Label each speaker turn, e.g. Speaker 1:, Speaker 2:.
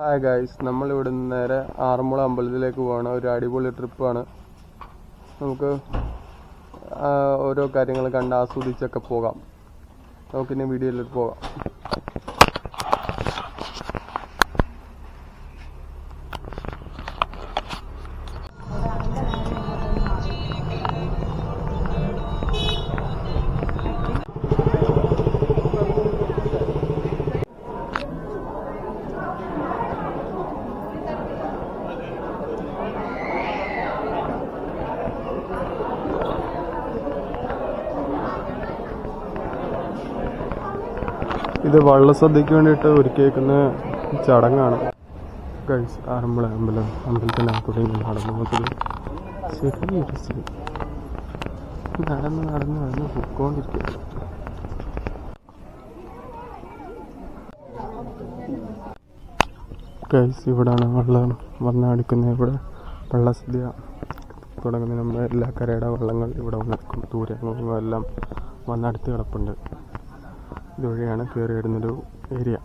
Speaker 1: Hi guys, നമ്മളിവിടെ നിന്ന് നേരെ ആറന്മുള അമ്പലത്തിലേക്ക് പോവാണ്. ഒരു അടിപൊളി ട്രിപ്പാണ്. നമുക്ക് ഓരോ കാര്യങ്ങൾ കണ്ട് ആസ്വദിച്ചൊക്കെ പോകാം. നമുക്കിനി വീഡിയോയിലോട്ട് പോകാം. ഇത് വള്ളസദ്യക്ക് വേണ്ടിയിട്ട് ഒരുക്കിയേക്കുന്ന ചടങ്ങാണ് ഗൈസ്. ആറന്മുള അമ്പലത്തിനകത്തൂടെ നടന്നു നോക്കിയത് ചെറിയൊരു സ്ഥലം നടന്ന് പൊക്കോണ്ടിരിക്കുക. ഗൈസ്, ഇവിടാണ് വെള്ളം വന്നടിക്കുന്നത്. ഇവിടെ വള്ളസദ്യ തുടങ്ങുന്ന നമ്മുടെ എല്ലാ കരയുടെ വള്ളങ്ങൾ ഇവിടെ വന്നെടുക്കും. ദൂരങ്ങളും എല്ലാം വന്നടുത്ത് കിടപ്പുണ്ട്. ഇതുവഴിയാണ് കയറി വരുന്നൊരു ഏരിയ.